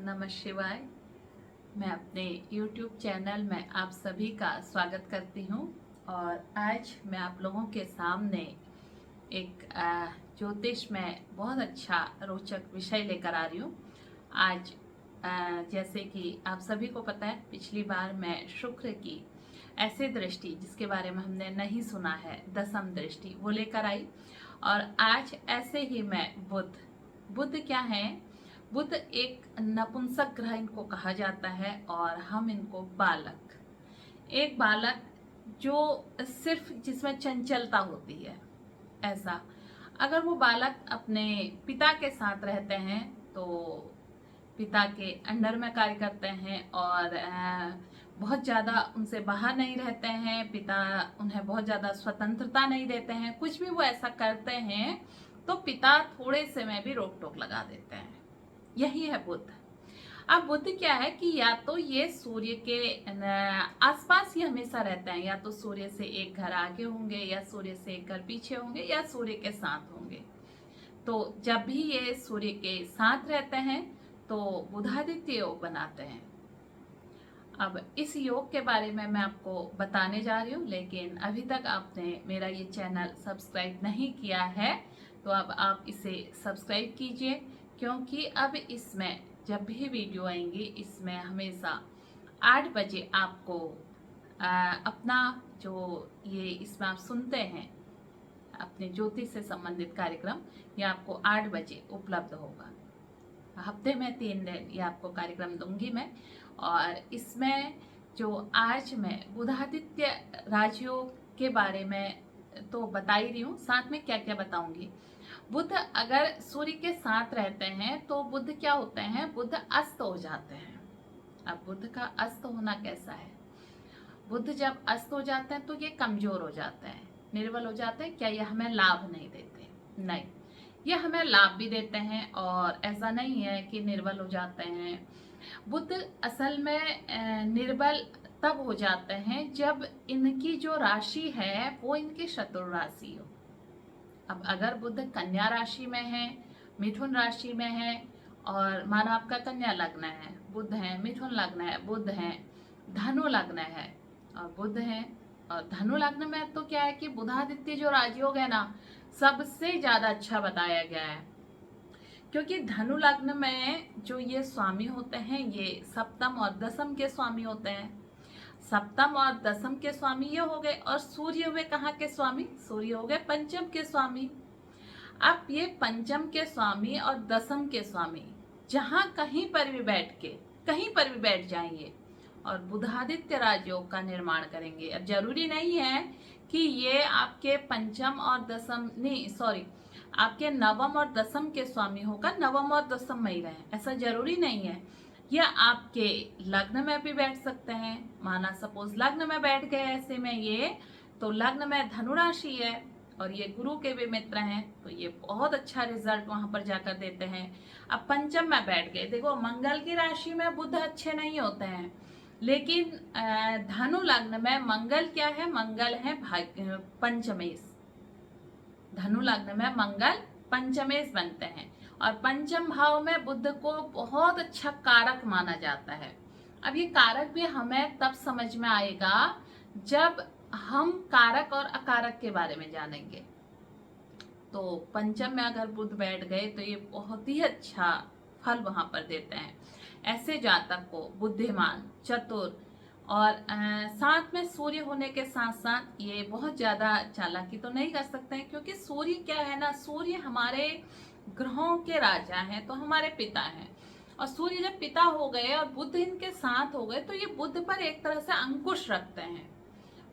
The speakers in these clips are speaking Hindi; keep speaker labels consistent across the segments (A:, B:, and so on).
A: नमः शिवाय। मैं अपने YouTube चैनल में आप सभी का स्वागत करती हूँ और आज मैं आप लोगों के सामने एक ज्योतिष में बहुत अच्छा रोचक विषय लेकर आ रही हूँ। आज जैसे कि आप सभी को पता है, पिछली बार मैं शुक्र की ऐसे दृष्टि जिसके बारे में हमने नहीं सुना है, दसम दृष्टि, वो लेकर आई। और आज ऐसे ही मैं बुध क्या है? बुध एक नपुंसक ग्रह इनको कहा जाता है और हम इनको बालक, एक बालक जो सिर्फ जिसमें चंचलता होती है, ऐसा अगर वो बालक अपने पिता के साथ रहते हैं तो पिता के अंडर में कार्य करते हैं और बहुत ज़्यादा उनसे बाहर नहीं रहते हैं। पिता उन्हें बहुत ज़्यादा स्वतंत्रता नहीं देते हैं। कुछ भी वो ऐसा करते हैं तो पिता थोड़े से में भी रोक टोक लगा देते हैं। यही है बुध। अब बुध क्या है कि या तो ये सूर्य के आसपास ही हमेशा रहते हैं, या तो सूर्य से एक घर आगे होंगे, या सूर्य से एक घर पीछे होंगे, या सूर्य के साथ होंगे। तो जब भी ये सूर्य के साथ रहते हैं तो बुधादित्य योग बनाते हैं। अब इस योग के बारे में मैं आपको बताने जा रही हूँ, लेकिन अभी तक आपने मेरा ये चैनल सब्सक्राइब नहीं किया है तो अब आप इसे सब्सक्राइब कीजिए, क्योंकि अब इसमें जब भी वीडियो आएंगी इसमें हमेशा 8 बजे आपको अपना जो ये इसमें आप सुनते हैं अपने ज्योतिष से संबंधित कार्यक्रम, ये आपको 8 बजे उपलब्ध होगा। हफ्ते में 3 दिन ये आपको कार्यक्रम दूंगी मैं। और इसमें जो आज मैं बुधादित्य राजयोग के बारे में तो बता ही रही हूँ, साथ में क्या क्या बताऊंगी। बुध अगर सूर्य के साथ रहते हैं तो बुध क्या होते हैं? बुध अस्त हो जाते हैं। अब बुध का अस्त होना कैसा है? बुध जब अस्त हो जाते हैं तो ये कमजोर हो जाते हैं, निर्बल हो जाते हैं। क्या ये हमें लाभ नहीं देते? नहीं, ये हमें लाभ भी देते हैं और ऐसा नहीं है कि निर्बल हो जाते हैं। बुध असल में निर्बल तब हो जाते हैं जब इनकी जो राशि है वो इनकी शत्रु राशि हो। अब अगर बुध कन्या राशि में है, मिथुन राशि में है, और मानो आपका कन्या लग्न है, बुध है, मिथुन लग्न है, बुध है, धनु लग्न है और बुध है, और धनु लग्न में तो क्या है कि बुधादित्य जो राजयोग है ना, सबसे ज्यादा अच्छा बताया गया है। क्योंकि धनु लग्न में जो ये स्वामी होते हैं ये सप्तम और दसम के स्वामी होते हैं। सप्तम और दसम के स्वामी ये हो गए, और सूर्य हुए कहाँ के स्वामी? सूर्य हो गए पंचम के स्वामी। अब ये पंचम के स्वामी और दसम के स्वामी जहां कहीं पर भी बैठ के कहीं पर भी बैठ जाएंगे और बुधादित्य राजयोग का निर्माण करेंगे। अब जरूरी नहीं है कि ये आपके पंचम और दसम, नहीं सॉरी, आपके नवम और दसम के स्वामी होकर नवम और दसम में ही रहे, ऐसा जरूरी नहीं है। या आपके लग्न में भी बैठ सकते हैं। माना सपोज लग्न में बैठ गए ऐसे में ये, तो लग्न में धनु राशि है और ये गुरु के भी मित्र हैं तो ये बहुत अच्छा रिजल्ट वहां पर जाकर देते हैं। अब पंचम में बैठ गए, देखो मंगल की राशि में बुध अच्छे नहीं होते हैं, लेकिन धनु लग्न में मंगल क्या है? मंगल है पंचमेश। धनु लग्न में मंगल पंचमेश बनते हैं और पंचम भाव में बुध को बहुत अच्छा कारक माना जाता है। अब ये कारक भी हमें तब समझ में आएगा जब हम कारक और अकारक के बारे में जानेंगे। तो पंचम में अगर बुध बैठ गए तो ये बहुत ही अच्छा फल वहां पर देते हैं। ऐसे जातक को बुद्धिमान, चतुर और साथ में सूर्य होने के साथ साथ ये बहुत ज्यादा चालाकी तो नहीं कर सकते हैं, क्योंकि सूर्य क्या है ना, सूर्य हमारे ग्रहों के राजा हैं, तो हमारे पिता हैं। और सूर्य जब पिता हो गए और बुध इनके साथ हो गए तो ये बुध पर एक तरह से अंकुश रखते हैं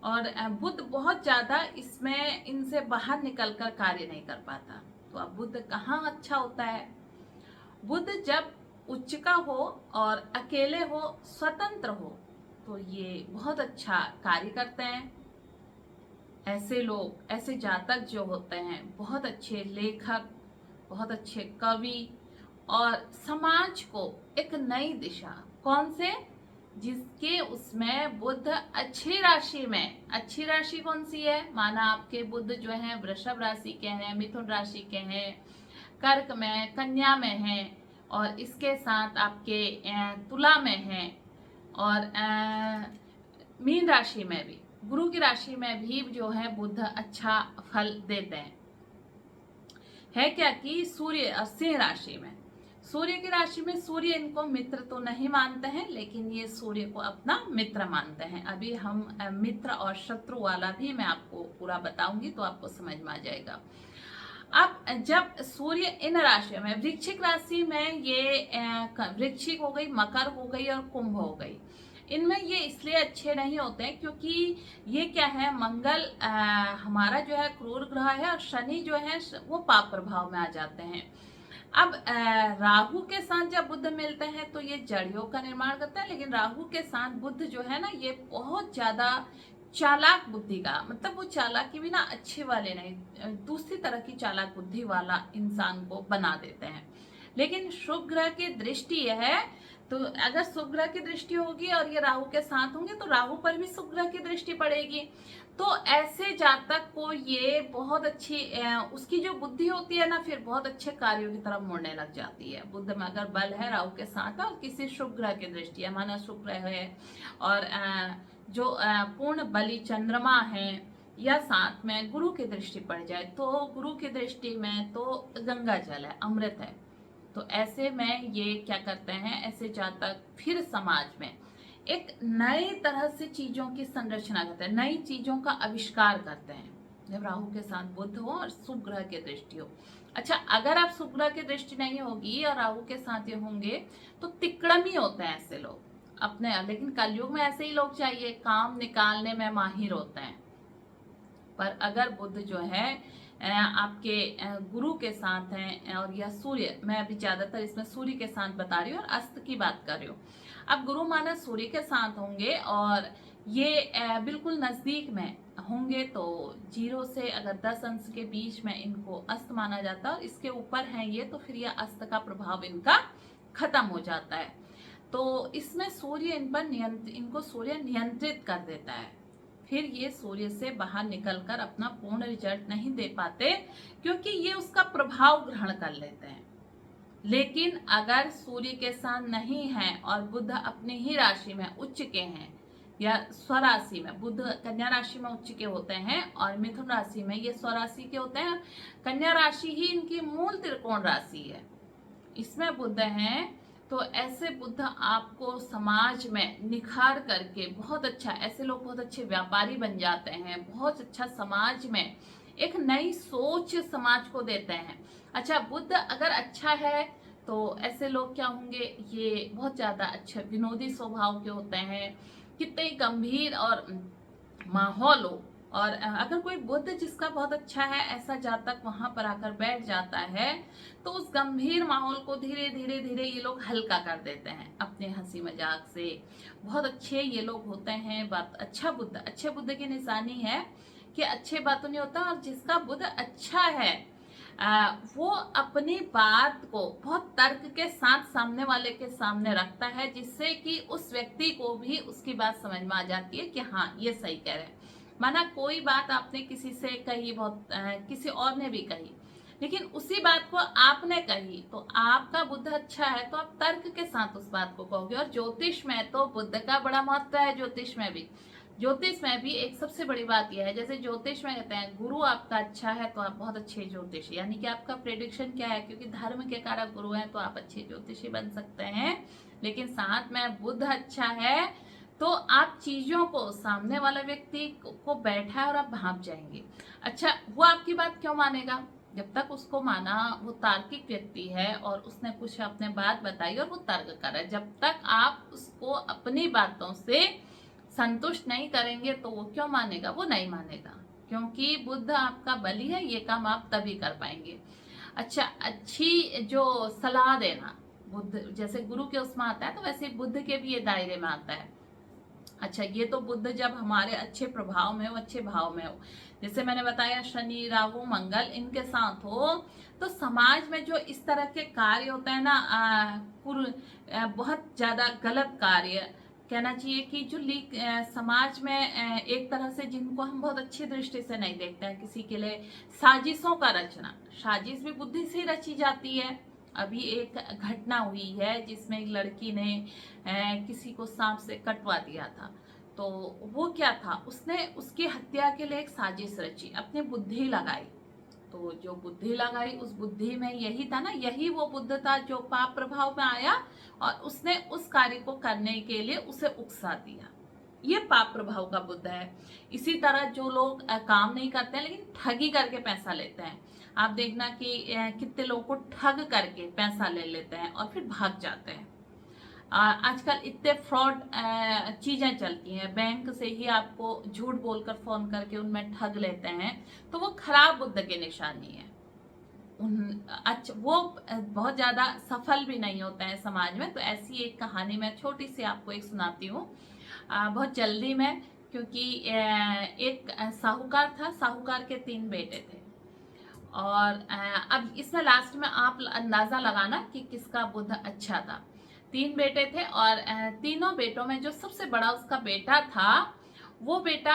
A: और बुध बहुत ज्यादा इसमें इनसे बाहर निकलकर कार्य नहीं कर पाता। तो अब बुध कहाँ अच्छा होता है? बुध जब उच्च का हो और अकेले हो, स्वतंत्र हो, तो ये बहुत अच्छा कार्य करते हैं। ऐसे लोग, ऐसे जातक जो होते हैं बहुत अच्छे लेखक, बहुत अच्छे कवि और समाज को एक नई दिशा, कौन से? जिसके उसमें बुध अच्छी राशि में, अच्छी राशि कौन सी है? माना आपके बुध जो है वृषभ राशि के हैं, मिथुन राशि के हैं, कर्क में, कन्या में है, और इसके साथ आपके तुला में है और मीन राशि में भी, गुरु की राशि में भी जो है बुध अच्छा फल देते हैं। है क्या कि सूर्य और सिंह राशि में, सूर्य की राशि में सूर्य इनको मित्र तो नहीं मानते हैं, लेकिन ये सूर्य को अपना मित्र मानते हैं। अभी हम मित्र और शत्रु वाला भी मैं आपको पूरा बताऊंगी तो आपको समझ में आ जाएगा। अब जब सूर्य इन राशियों में, वृश्चिक राशि में ये वृश्चिक हो गई, मकर हो गई और कुंभ हो गई, इनमें ये इसलिए अच्छे नहीं होते हैं क्योंकि ये क्या है, मंगल हमारा जो है क्रूर ग्रह है और शनि जो है वो पाप प्रभाव में आ जाते हैं। अब राहु के साथ जब बुध मिलते हैं तो ये जड़ियों का निर्माण करता है, लेकिन राहु के साथ बुध जो है ना, ये बहुत ज्यादा चालाक बुद्धि का, मतलब वो चालाकी भी ना अच्छे वाले नहीं, दूसरी तरह की चालाक बुद्धि वाला इंसान को बना देते हैं। लेकिन शुभ ग्रह की दृष्टि यह है, तो अगर शुभ ग्रह की दृष्टि होगी और ये राहु के साथ होंगे तो राहु पर भी शुभ ग्रह की दृष्टि पड़ेगी। तो ऐसे जातक को ये बहुत अच्छी उसकी जो बुद्धि होती है ना, फिर बहुत अच्छे कार्यों की तरफ मुड़ने लग जाती है। बुध में अगर बल है राहु के साथ और किसी शुभ ग्रह की दृष्टि है, माना शुक्र है और जो पूर्ण बलि चंद्रमा है, या साथ में गुरु की दृष्टि पड़ जाए, तो गुरु की दृष्टि में तो गंगा जल है, अमृत है। तो ऐसे में ये क्या करते हैं, ऐसे जातक फिर समाज में एक नई तरह से चीजों की संरचना करते हैं, नई चीजों का आविष्कार करते हैं जब राहु के साथ बुध हो और शुभ ग्रह की दृष्टि हो। अच्छा, अगर आप शुभ ग्रह की दृष्टि नहीं होगी और राहु के साथ ये होंगे तो तिकड़म ही होते हैं ऐसे लोग अपने, लेकिन कलयुग में ऐसे ही लोग चाहिए, काम निकालने में माहिर होते हैं। पर अगर बुध जो है आपके गुरु के साथ हैं और या सूर्य, मैं अभी ज्यादातर इसमें सूर्य के साथ बता रही हूँ और अस्त की बात कर रही हूँ। अब गुरु माना सूर्य के साथ होंगे और ये बिल्कुल नजदीक में होंगे तो 0 से अगर 10 अंश के बीच में इनको अस्त माना जाता है और इसके ऊपर है ये, तो फिर यह अस्त का प्रभाव इनका खत्म हो जाता है। तो इसमें सूर्य इन पर इनको सूर्य नियंत्रित कर देता है, फिर ये सूर्य से बाहर निकलकर अपना पूर्ण रिजल्ट नहीं दे पाते क्योंकि ये उसका प्रभाव ग्रहण कर लेते हैं। लेकिन अगर सूर्य के साथ नहीं है और बुध अपनी ही राशि में उच्च के हैं या स्वराशि में, बुध कन्या राशि में उच्च के होते हैं और मिथुन राशि में ये स्वराशि के होते हैं, कन्या राशि ही इनकी मूल त्रिकोण राशि है, इसमें बुध हैं, तो ऐसे बुध आपको समाज में निखार करके बहुत अच्छा, ऐसे लोग बहुत अच्छे व्यापारी बन जाते हैं, बहुत अच्छा समाज में एक नई सोच समाज को देते हैं। अच्छा, बुध अगर अच्छा है तो ऐसे लोग क्या होंगे, ये बहुत ज्यादा अच्छे विनोदी स्वभाव के होते हैं, कितने गंभीर और माहौल हो, और अगर कोई बुध जिसका बहुत अच्छा है ऐसा जातक वहां पर आकर बैठ जाता है तो उस गंभीर माहौल को धीरे धीरे धीरे ये लोग हल्का कर देते हैं अपने हंसी मजाक से। बहुत अच्छे ये लोग होते हैं। बात अच्छा बुध, अच्छे बुध की निशानी है कि अच्छे बातों नहीं होता, और जिसका बुध अच्छा है वो अपनी बात को बहुत तर्क के साथ सामने वाले के सामने रखता है, जिससे कि उस व्यक्ति को भी उसकी बात समझ में आ जाती है कि हाँ ये सही कह रहे हैं। माना कोई बात आपने किसी से कही, बहुत किसी और ने भी कही, लेकिन उसी बात को आपने कही तो आपका बुद्ध अच्छा है तो आप तर्क के साथ उस बात को कहोगे। और ज्योतिष में तो बुद्ध का बड़ा महत्व है। ज्योतिष में भी एक सबसे बड़ी बात यह है, जैसे ज्योतिष में कहते हैं गुरु आपका अच्छा है तो आप बहुत अच्छे ज्योतिषी, यानी कि आपका प्रेडिक्शन क्या है, क्योंकि धर्म के कारक गुरु हैं तो आप अच्छे ज्योतिषी बन सकते हैं। लेकिन साथ में बुध अच्छा है तो आप चीजों को, सामने वाला व्यक्ति को बैठा है और आप भाप जाएंगे। अच्छा, वो आपकी बात क्यों मानेगा? जब तक उसको माना, वो तार्किक व्यक्ति है और उसने कुछ अपने बात बताई और वो तर्क कर रहा है, जब तक आप उसको अपनी बातों से संतुष्ट नहीं करेंगे तो वो क्यों मानेगा? वो नहीं मानेगा, क्योंकि बुद्ध आपका बलि है, ये काम आप तभी कर पाएंगे। अच्छा, अच्छी जो सलाह देना, बुद्ध जैसे गुरु के उसमें आता है तो वैसे बुद्ध के भी ये दायरे में आता है। अच्छा, ये तो बुद्ध जब हमारे अच्छे प्रभाव में हो, अच्छे भाव में हो, जैसे मैंने बताया शनि राहु मंगल इनके साथ हो, तो समाज में जो इस तरह के कार्य होते हैं ना, बहुत ज्यादा गलत कार्य कहना चाहिए कि जो समाज में एक तरह से जिनको हम बहुत अच्छी दृष्टि से नहीं देखते हैं, किसी के लिए साजिशों का रचना, साजिश भी बुद्धि से ही रची जाती है। अभी एक घटना हुई है जिसमें एक लड़की ने किसी को सांप से कटवा दिया था। तो वो क्या था, उसने उसकी हत्या के लिए एक साजिश रची, अपनी बुद्धि लगाई। तो जो बुद्धि लगाई उस बुद्धि में यही था ना, यही वो बुद्ध था जो पाप प्रभाव में आया और उसने उस कार्य को करने के लिए उसे उकसा दिया। ये पाप प्रभाव का बुद्ध है। इसी तरह जो लोग काम नहीं करते हैं लेकिन ठगी करके पैसा लेते हैं, आप देखना कि कितने लोगों को ठग करके पैसा ले लेते हैं और फिर भाग जाते हैं। आजकल इतने फ्रॉड चीजें चलती हैं, बैंक से ही आपको झूठ बोलकर फोन करके उनमें ठग लेते हैं, तो वो खराब बुद्ध की निशानी है। अच्छा, वो बहुत ज्यादा सफल भी नहीं होते हैं समाज में। तो ऐसी एक कहानी मैं छोटी सी आपको एक सुनाती हूँ, बहुत जल्दी में, क्योंकि एक साहूकार था, साहूकार के 3 बेटे थे। और अब इसमें लास्ट में आप अंदाजा लगाना कि किसका बुद्ध अच्छा था। 3 बेटे थे और तीनों बेटों में जो सबसे बड़ा उसका बेटा था, वो बेटा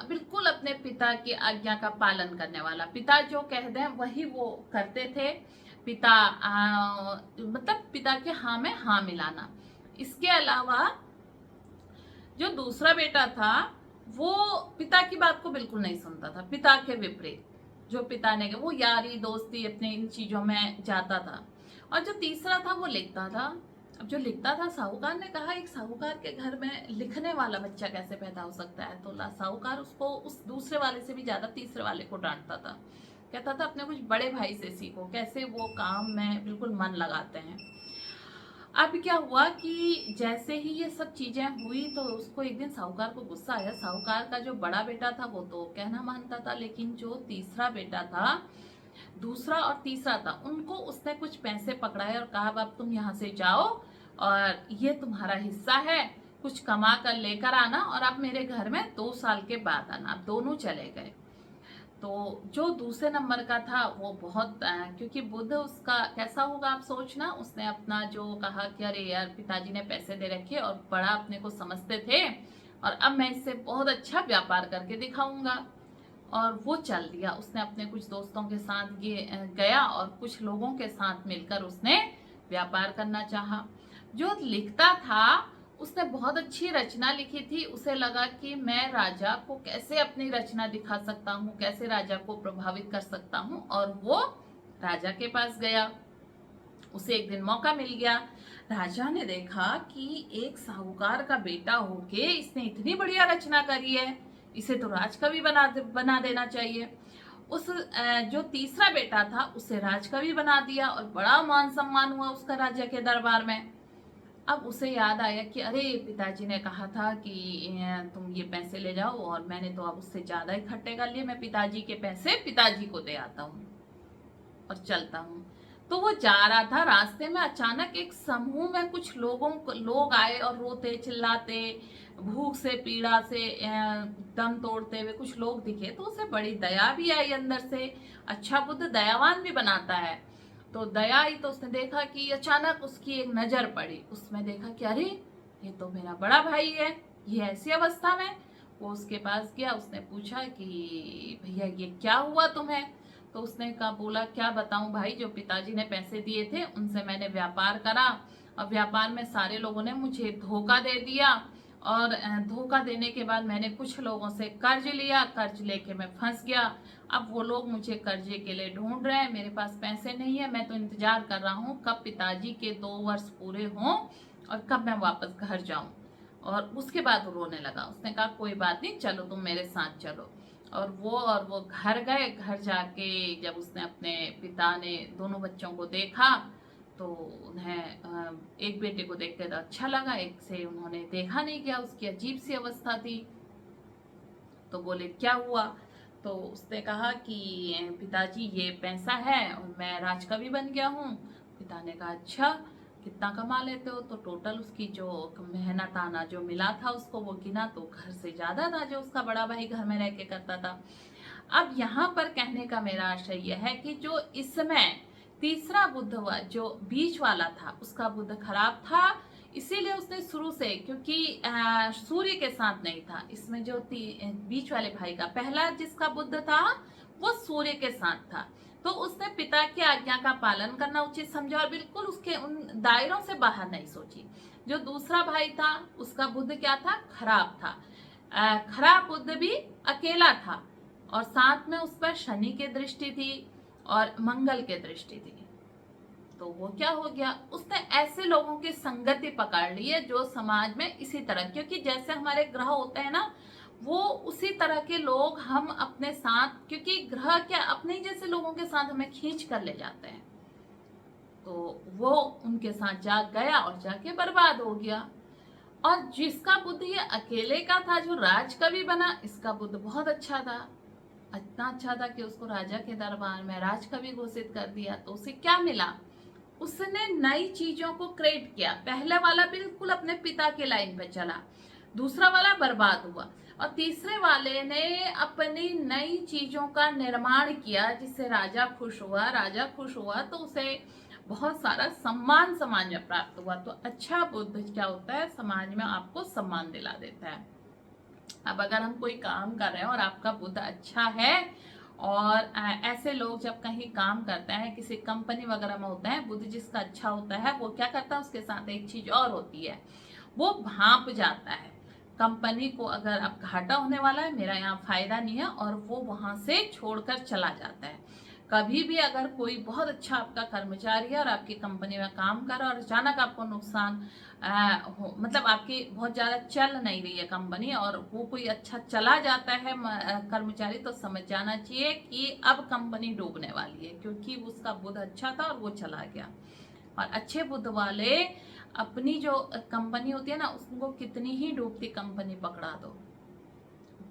A: बिल्कुल अपने पिता की आज्ञा का पालन करने वाला, पिता जो कह दें वही वो करते थे। पिता मतलब पिता के हाँ में हाँ मिलाना। इसके अलावा जो दूसरा बेटा था वो पिता की बात को बिल्कुल नहीं सुनता था, पिता के विपरीत। जो पिता ने वो यारी दोस्ती अपने इन चीजों में जाता था। और जो तीसरा था वो लिखता था। अब जो लिखता था, साहूकार ने कहा एक साहूकार के घर में लिखने वाला बच्चा कैसे पैदा हो सकता है। तो साहूकार उसको उस दूसरे वाले से भी ज्यादा तीसरे वाले को डांटता था, कहता था अपने कुछ बड़े भाई से सीखो, कैसे वो काम में बिल्कुल मन लगाते हैं। अब क्या हुआ कि जैसे ही ये सब चीजें हुई तो उसको एक दिन साहूकार को गुस्सा आया। साहूकार का जो बड़ा बेटा था वो तो कहना मानता था, लेकिन जो तीसरा बेटा था, दूसरा और तीसरा था, उनको उसने कुछ पैसे पकड़ाए और कहा अब तुम यहाँ से जाओ और ये तुम्हारा हिस्सा है, कुछ कमा कर लेकर आना और आप मेरे घर में 2 साल के बाद आना। आप दोनों चले गए। तो जो दूसरे नंबर का था वो बहुत क्योंकि बुद्ध उसका कैसा होगा आप सोचना, उसने अपना जो कहा कि अरे यार पिताजी ने पैसे दे रखे और बड़ा अपने को समझते थे और अब मैं इससे बहुत अच्छा व्यापार करके दिखाऊंगा। और वो चल दिया, उसने अपने कुछ दोस्तों के साथ गया और कुछ लोगों के साथ मिलकर उसने व्यापार करना चाहा। जो लिखता था उसने बहुत अच्छी रचना लिखी थी। उसे लगा कि मैं राजा को कैसे अपनी रचना दिखा सकता हूँ, कैसे राजा को प्रभावित कर सकता हूँ, और वो राजा के पास गया। उसे एक दिन मौका मिल गया। राजा ने देखा कि एक साहूकार का बेटा होके इसने इतनी बढ़िया रचना करी है, इसे तो राजकवि बना देना चाहिए। उस जो तीसरा बेटा था उसे राजकवि बना दिया और बड़ा मान सम्मान हुआ उसका राजा के दरबार में। अब उसे याद आया कि अरे पिताजी ने कहा था कि तुम ये पैसे ले जाओ, और मैंने तो अब उससे ज्यादा इकट्ठे कर लिए, मैं पिताजी के पैसे पिताजी को दे आता हूँ और चलता हूँ। तो वो जा रहा था, रास्ते में अचानक एक समूह में कुछ लोग आए और रोते चिल्लाते, भूख से पीड़ा से दम तोड़ते हुए कुछ लोग दिखे। तो उसे बड़ी दया भी आई अंदर से। अच्छा, बुद्ध दयावान भी बनाता है। तो दया आई तो उसने देखा कि अचानक उसकी एक नजर पड़ी, उसमें देखा कि अरे ये तो मेरा बड़ा भाई है, ये ऐसी अवस्था में। वो उसके पास गया, उसने पूछा कि भैया ये क्या हुआ तुम्हें। तो उसने कहा, बोला क्या बताऊं भाई, जो पिताजी ने पैसे दिए थे उनसे मैंने व्यापार करा और व्यापार में सारे लोगों ने मुझे धोखा दे दिया, और धोखा देने के बाद मैंने कुछ लोगों से कर्ज लिया, कर्ज लेके मैं फंस गया। अब वो लोग मुझे कर्जे के लिए ढूंढ रहे हैं, मेरे पास पैसे नहीं है। मैं तो इंतजार कर रहा हूँ कब पिताजी के 2 वर्ष पूरे हों और कब मैं वापस घर जाऊं। और उसके बाद वो रोने लगा। उसने कहा कोई बात नहीं, चलो तुम मेरे साथ चलो। और वो घर गए। घर जाके जब उसने अपने पिता ने दोनों बच्चों को देखा तो उन्हें एक बेटे को देख कर अच्छा लगा, एक से उन्होंने देखा नहीं गया, उसकी अजीब सी अवस्था थी। तो बोले क्या हुआ। तो उसने कहा कि पिताजी ये पैसा है और मैं राजकवि बन गया हूँ। पिता ने कहा अच्छा, कितना कमा लेते हो। तो टोटल उसकी जो मेहनत आना जो मिला था उसको वो गिना तो घर से ज्यादा था जो उसका बड़ा भाई घर में रह के करता था। अब यहाँ पर कहने का मेरा आशय यह है कि जो इसमें तीसरा बुद्ध हुआ, जो बीच वाला था, उसका बुद्ध खराब था। इसीलिए उसने शुरू से, क्योंकि सूर्य के साथ नहीं था, इसमें जो बीच वाले भाई का पहला जिसका बुद्ध था वो सूर्य के साथ था। तो उसने पिता की आज्ञा का पालन करना उचित समझा और बिल्कुल उसके उन दायरों से बाहर नहीं सोची। जो दूसरा भाई था उसका बुद्ध क्या था, खराब था। खराब बुद्ध भी अकेला था और साथ में उस पर शनि की दृष्टि थी और मंगल की दृष्टि थी। तो वो क्या हो गया, उसने ऐसे लोगों की संगति पकड़ ली है जो समाज में इसी तरह, क्योंकि जैसे हमारे ग्रह होते हैं ना, वो उसी तरह के लोग हम अपने साथ, क्योंकि ग्रह क्या अपने जैसे लोगों के साथ हमें खींच कर ले जाते हैं। तो वो उनके साथ जा गया और जाके बर्बाद हो गया। और जिसका बुद्ध ये अकेले का था जो राजकवि बना, इसका बुद्ध बहुत अच्छा था, इतना अच्छा था कि उसको राजा के दरबार में राजकवि घोषित कर दिया। तो उसे क्या मिला, उसने नई चीजों को क्रिएट किया। पहले वाला बिल्कुल अपने पिता के लाइन पे चला, दूसरा वाला बर्बाद हुआ, और तीसरे वाले ने अपनी नई चीजों का निर्माण किया जिससे राजा खुश हुआ। राजा खुश हुआ तो उसे बहुत सारा सम्मान समाज में प्राप्त हुआ। तो अच्छा बुद्ध क्या होता है, समाज में आपको सम्मान दिला देता है। अब अगर हम कोई काम कर रहे हैं और आपका बुद्ध अच्छा है, और ऐसे लोग जब कहीं काम करते हैं, किसी कंपनी वगैरह में होते हैं, बुद्ध जिसका अच्छा होता है वो क्या करता है, उसके साथ एक चीज और होती है, वो भांप जाता है कंपनी को। अगर अब घाटा होने वाला है, मेरा यहाँ फायदा नहीं है, और वो वहां से छोड़कर चला जाता है। कभी भी अगर कोई बहुत अच्छा आपका कर्मचारी है और आपकी कंपनी में काम कर रहा है और अचानक आपको नुकसान मतलब आपकी बहुत ज्यादा चल नहीं रही है कंपनी और वो कोई अच्छा चला जाता है कर्मचारी, तो समझ जाना चाहिए कि अब कंपनी डूबने वाली है, क्योंकि उसका बुद्ध अच्छा था और वो चला गया। और अच्छे बुद्ध वाले अपनी जो कंपनी होती है ना, उसको कितनी ही डूबती कंपनी पकड़ा दो,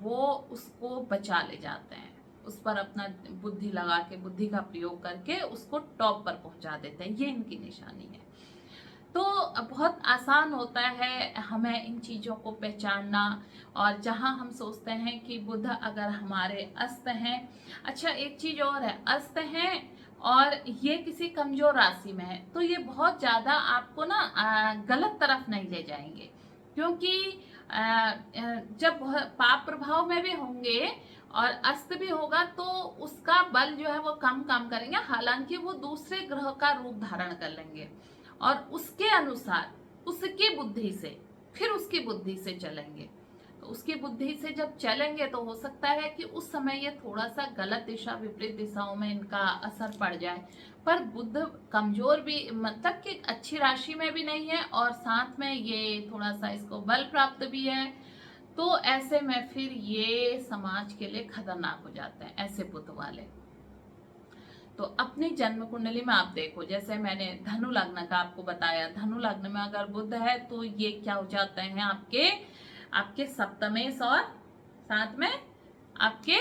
A: वो उसको बचा ले जाते हैं, उस पर अपना बुद्धि लगा के, बुद्धि का प्रयोग करके उसको टॉप पर पहुंचा देते हैं। ये इनकी निशानी है। तो बहुत आसान होता है हमें इन चीज़ों को पहचानना। और जहां हम सोचते हैं कि बुद्ध अगर हमारे अस्त हैं, अच्छा एक चीज़ और है, अस्त हैं और ये किसी कमजोर राशि में है, तो ये बहुत ज़्यादा आपको ना गलत तरफ नहीं ले जाएंगे, क्योंकि जब पाप प्रभाव में भी होंगे और अस्त भी होगा तो उसका बल जो है वो कम काम करेंगे, हालांकि वो दूसरे ग्रह का रूप धारण कर लेंगे और उसके अनुसार उसकी बुद्धि से, फिर उसकी बुद्धि से चलेंगे। तो उसकी बुद्धि से जब चलेंगे तो हो सकता है कि उस समय ये थोड़ा सा गलत दिशा, विपरीत दिशाओं में इनका असर पड़ जाए। पर बुद्ध कमजोर भी, मतलब कि अच्छी राशि में भी नहीं है और साथ में ये थोड़ा सा इसको बल प्राप्त भी है। तो ऐसे में फिर ये समाज के लिए खतरनाक हो जाते हैं ऐसे बुद्ध वाले। तो अपनी जन्म कुंडली में आप देखो, जैसे मैंने धनु लग्न का आपको बताया, धनु लग्न में अगर बुध है तो ये क्या हो जाते हैं, आपके आपके सप्तमेश और साथ में आपके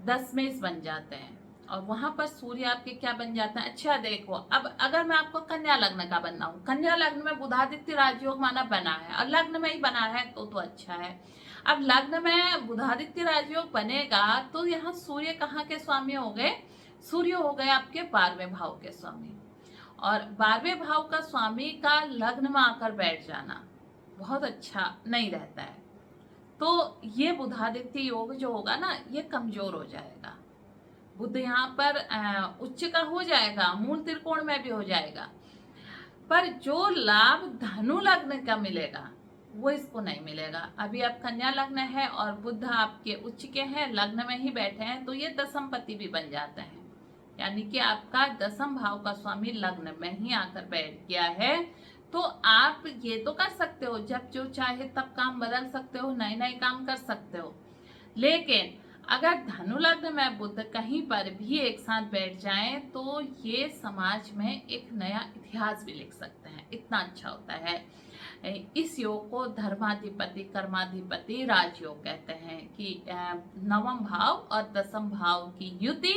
A: दसमेश बन जाते हैं, और वहां पर सूर्य आपके क्या बन जाता है। अच्छा देखो, अब अगर मैं आपको कन्या लग्न का बनना हूं, कन्या लग्न में बुधादित्य राजयोग माना बना है और लग्न में ही बना है तो अच्छा है। अब लग्न में बुधादित्य राजयोग बनेगा तो यहाँ सूर्य कहाँ के स्वामी हो गए, सूर्य हो गए आपके 12वें भाव के स्वामी, और 12वें भाव का स्वामी का लग्न में आकर बैठ जाना बहुत अच्छा नहीं रहता है। तो ये बुधादित्य योग जो होगा ना, ये कमजोर हो जाएगा। बुध यहाँ पर उच्च का हो जाएगा, मूल त्रिकोण में भी हो जाएगा, पर जो लाभ धनु लग्न का मिलेगा वो इसको नहीं मिलेगा। अभी आप कन्या लग्न है और बुध आपके उच्च के हैं, लग्न में ही बैठे हैं, तो ये दशमपति भी बन जाते हैं, यानी कि आपका दसम भाव का स्वामी लग्न में ही आकर बैठ गया है। तो आप ये तो कर सकते हो, जब जो चाहे तब काम बदल सकते हो, नए नए काम कर सकते हो, लेकिन अगर धनु लग्न में बुध कहीं पर भी एक साथ बैठ जाए तो ये समाज में एक नया इतिहास भी लिख सकते हैं, इतना अच्छा होता है। इस योग को धर्माधिपति कर्माधिपति राजयोग कहते हैं, कि नवम भाव और दसम भाव की युति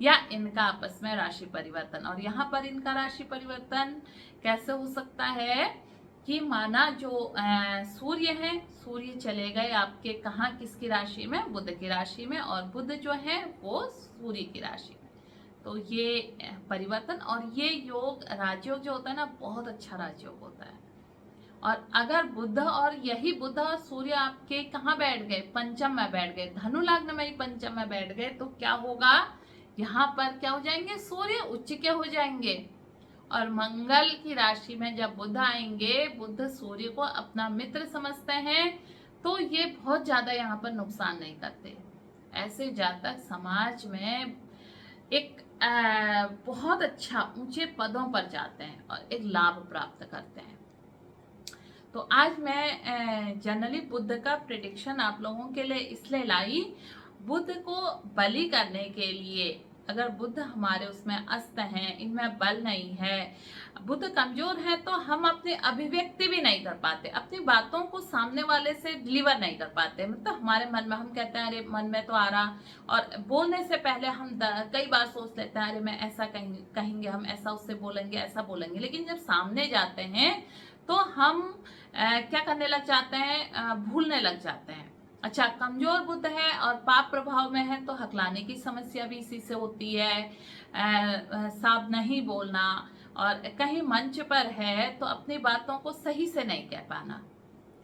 A: या इनका आपस में राशि परिवर्तन। और यहाँ पर इनका राशि परिवर्तन कैसे हो सकता है कि माना जो सूर्य है, सूर्य चले गए आपके कहाँ, किसकी राशि में, बुध की राशि में, और बुध जो है वो सूर्य की राशि में, तो ये परिवर्तन। और ये योग राजयोग जो होता है ना, बहुत अच्छा राजयोग होता है। और अगर बुध और यही बुध और सूर्य आपके कहाँ बैठ गए, पंचम में बैठ गए, धनु लग्न में ही पंचम में बैठ गए, तो क्या होगा यहाँ पर क्या हो जाएंगे, सूर्य उच्च के हो जाएंगे। और मंगल की राशि में जब बुध आएंगे, बुध सूर्य को अपना मित्र समझते हैं, तो ये बहुत ज्यादा यहाँ पर नुकसान नहीं करते। ऐसे जातक समाज में एक बहुत अच्छा ऊंचे पदों पर जाते हैं और एक लाभ प्राप्त करते हैं। तो आज मैं जनरली बुध का प्रिडिक्शन आप लोगों के लिए इसलिए लाई, बुध को बलि करने के लिए। अगर बुध हमारे उसमें अस्त हैं, इनमें बल नहीं है, बुध कमजोर है, तो हम अपनी अभिव्यक्ति भी नहीं कर पाते, अपनी बातों को सामने वाले से डिलीवर नहीं कर पाते। मतलब हमारे मन में हम कहते हैं अरे मन में तो आ रहा, और बोलने से पहले हम कई बार सोच लेते हैं अरे मैं ऐसा कहेंगे, हम ऐसा उससे बोलेंगे, ऐसा बोलेंगे, लेकिन जब सामने जाते हैं तो हम क्या करने लग जाते हैं, भूलने लग जाते हैं। अच्छा, कमजोर बुध है और पाप प्रभाव में है तो हकलाने की समस्या भी इसी से होती है, साफ नहीं बोलना, और कहीं मंच पर है तो अपनी बातों को सही से नहीं कह पाना।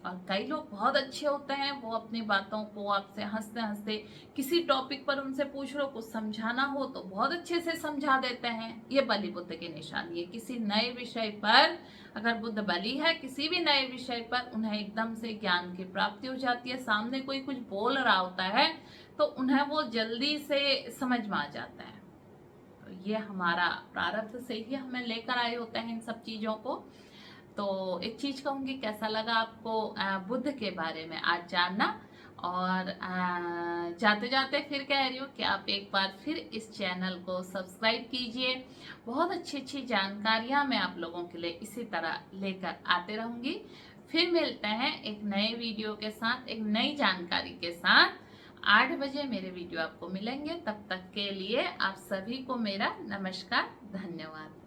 A: और कई लोग बहुत अच्छे होते हैं, वो अपनी बातों को आपसे हंसते हंसते किसी टॉपिक पर उनसे पूछ लो, कुछ समझाना हो तो बहुत अच्छे से समझा देते हैं। ये बलि बुध की निशानी है। किसी नए विषय पर अगर बुध बलि है, किसी भी नए विषय पर उन्हें एकदम से ज्ञान की प्राप्ति हो जाती है। सामने कोई कुछ बोल रहा होता है तो उन्हें वो जल्दी से समझ में आ जाता है। तो ये हमारा प्रारब्ध से ही हमें लेकर आए होते हैं इन सब चीजों को। तो एक चीज कहूंगी, कैसा लगा आपको बुध के बारे में आज जानना। और जाते जाते फिर कह रही हूँ कि आप एक बार फिर इस चैनल को सब्सक्राइब कीजिए। बहुत अच्छी अच्छी जानकारियां मैं आप लोगों के लिए इसी तरह लेकर आते रहूंगी। फिर मिलते हैं एक नए वीडियो के साथ, एक नई जानकारी के साथ। 8 बजे मेरे वीडियो आपको मिलेंगे। तब तक के लिए आप सभी को मेरा नमस्कार, धन्यवाद।